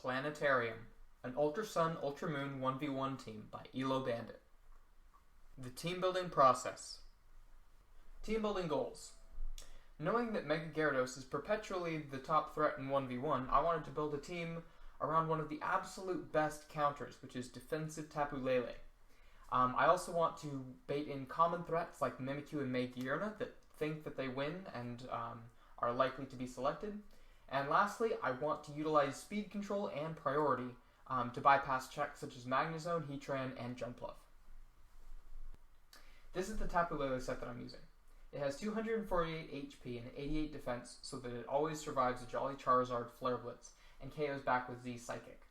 Planetarium, an Ultra Sun, Ultra Moon 1v1 team by Bandit. The team building process. Team building goals. Knowing that Mega Gyarados is perpetually the top threat in 1v1, I wanted to build a team around one of the absolute best counters, which is defensive Tapu Lele. I also want to bait in common threats like Mimikyu and Magearna that think that they win and are likely to be selected. And lastly, I want to utilize speed control and priority to bypass checks such as Magnezone, Heatran, and Jumpluff. This is the Tapu Lele set that I'm using. It has 248 HP and 88 defense so that it always survives a Jolly Charizard Flare Blitz and KOs back with Z Psychic.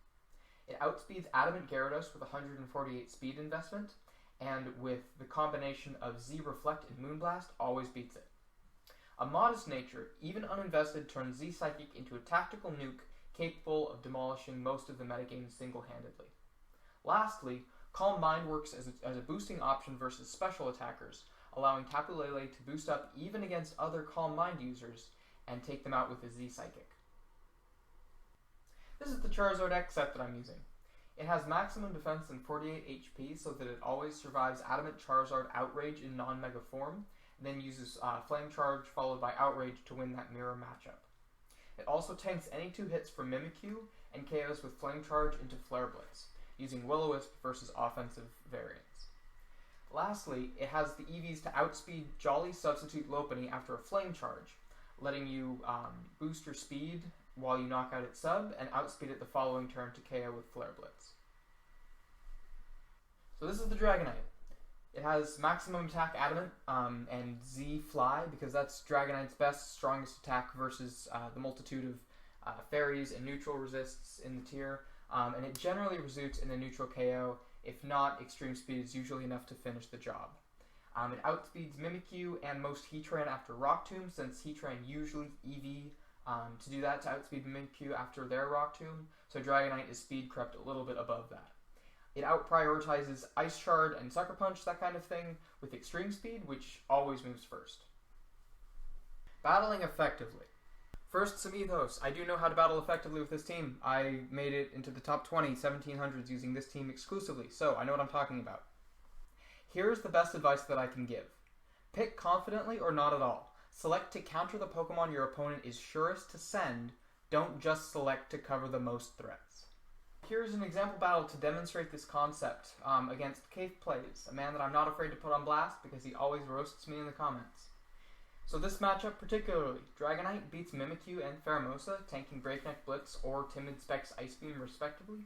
It outspeeds Adamant Gyarados with 148 speed investment, and with the combination of Z Reflect and Moonblast, always beats it. A modest nature, even uninvested, turns Z Psychic into a tactical nuke capable of demolishing most of the metagame single-handedly. Lastly, Calm Mind works as a boosting option versus special attackers, allowing Tapu Lele to boost up even against other Calm Mind users and take them out with a Z Psychic. This is the Charizard X set that I'm using. It has maximum defense and 48 HP so that it always survives Adamant Charizard Outrage in non-mega form, and then uses Flame Charge followed by Outrage to win that mirror matchup. It also tanks any 2 hits from Mimikyu and KOs with Flame Charge into Flare Blitz, using Will-O-Wisp versus offensive variants. Lastly, it has the EVs to outspeed Jolly Substitute Lopunny after a Flame Charge, letting you boost your speed while you knock out its sub, and outspeed it the following turn to KO with Flare Blitz. So this is the Dragonite. It has maximum attack Adamant and Z Fly, because that's Dragonite's best, strongest attack versus the multitude of fairies and neutral resists in the tier, and it generally results in a neutral KO. If not, extreme speed is usually enough to finish the job. It outspeeds Mimikyu and most Heatran after Rock Tomb, since Heatran usually EV to do that to outspeed Mimikyu after their Rock Tomb, so Dragonite is speed crept a little bit above that. It out-prioritizes Ice Shard and Sucker Punch, that kind of thing, with extreme speed, which always moves first. Battling effectively. First, some ethos. I do know how to battle effectively with this team. I made it into the top 20 1700s using this team exclusively, so I know what I'm talking about. Here's the best advice that I can give. Pick confidently or not at all. Select to counter the Pokemon your opponent is surest to send, don't just select to cover the most threats. Here's an example battle to demonstrate this concept against Cave Plays, a man that I'm not afraid to put on blast because he always roasts me in the comments. So this matchup particularly, Dragonite beats Mimikyu and Pheromosa, tanking Breakneck Blitz or Timid Specs Ice Beam respectively,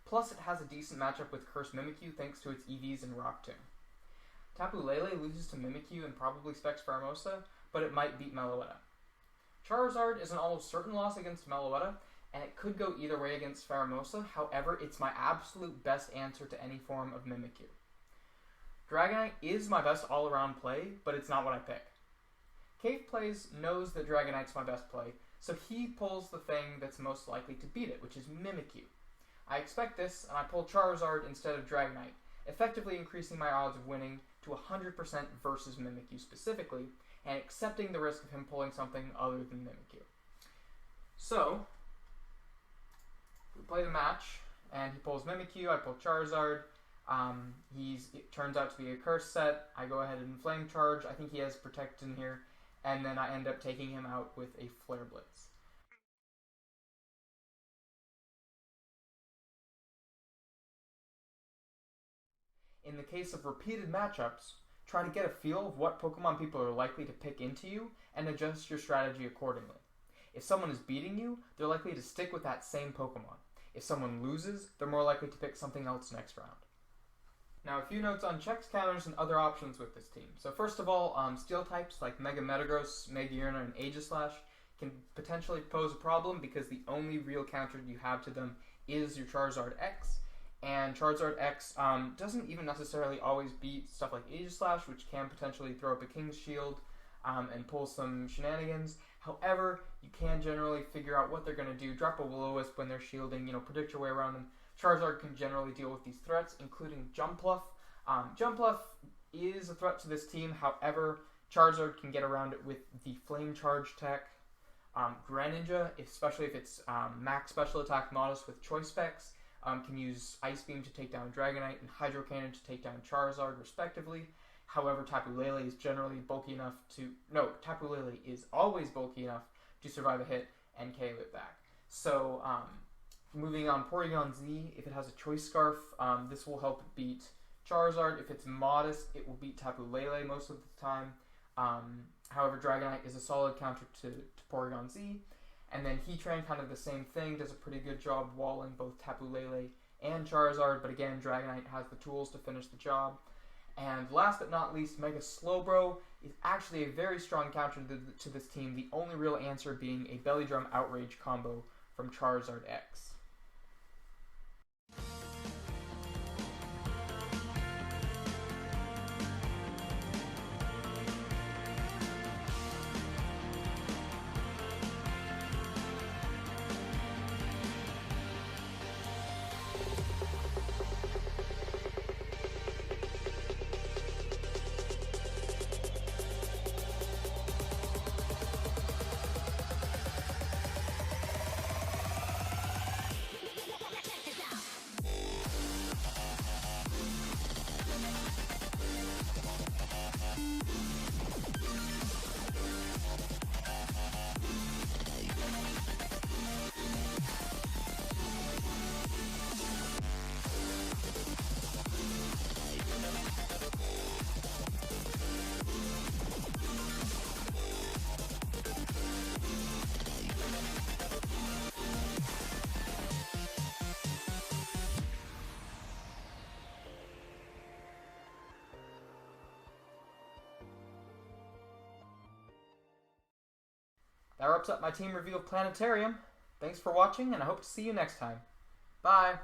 plus it has a decent matchup with Curse Mimikyu thanks to its EVs and Rock Tomb. Tapu Lele loses to Mimikyu and probably Specs Pheromosa, but it might beat Meloetta. Charizard is an almost certain loss against Meloetta, and it could go either way against Pheromosa, however, it's my absolute best answer to any form of Mimikyu. Dragonite is my best all-around play, but it's not what I pick. Cave Plays knows that Dragonite's my best play, so he pulls the thing that's most likely to beat it, which is Mimikyu. I expect this, and I pull Charizard instead of Dragonite, effectively increasing my odds of winning to 100% versus Mimikyu specifically, and accepting the risk of him pulling something other than Mimikyu. So, we play the match, and he pulls Mimikyu, I pull Charizard. It turns out to be a curse set. I go ahead and Flame Charge. I think he has Protect in here, and then I end up taking him out with a Flare Blitz. In the case of repeated matchups, try to get a feel of what Pokemon people are likely to pick into you and adjust your strategy accordingly. If someone is beating you, they're likely to stick with that same Pokemon. If someone loses, they're more likely to pick something else next round. Now, a few notes on checks, counters, and other options with this team. So first of all, steel types like Mega Metagross, Magearna, and Aegislash can potentially pose a problem because the only real counter you have to them is your Charizard X, and Charizard X doesn't even necessarily always beat stuff like Aegislash, which can potentially throw up a King's Shield and pull some shenanigans. However, you can generally figure out what they're going to do, drop a Will-O-Wisp when they're shielding, predict your way around them. Charizard can generally deal with these threats, including Jumpluff. Jumpluff is a threat to this team, however, Charizard can get around it with the Flame Charge tech, Greninja, especially if it's max special attack modest with choice specs, can use Ice Beam to take down Dragonite and Hydro Cannon to take down Charizard, respectively. However, Tapu Lele is generally bulky enough to... No, Tapu Lele is always bulky enough to survive a hit and KO it back. So, moving on, Porygon Z, if it has a Choice Scarf, this will help beat Charizard. If it's modest, it will beat Tapu Lele most of the time. However, Dragonite is a solid counter to Porygon Z. And then Heatran, kind of the same thing, does a pretty good job walling both Tapu Lele and Charizard, but again, Dragonite has the tools to finish the job. And last but not least, Mega Slowbro is actually a very strong counter to this team, the only real answer being a Belly Drum Outrage combo from Charizard X. That wraps up my team review of Planetarium. Thanks for watching, and I hope to see you next time. Bye!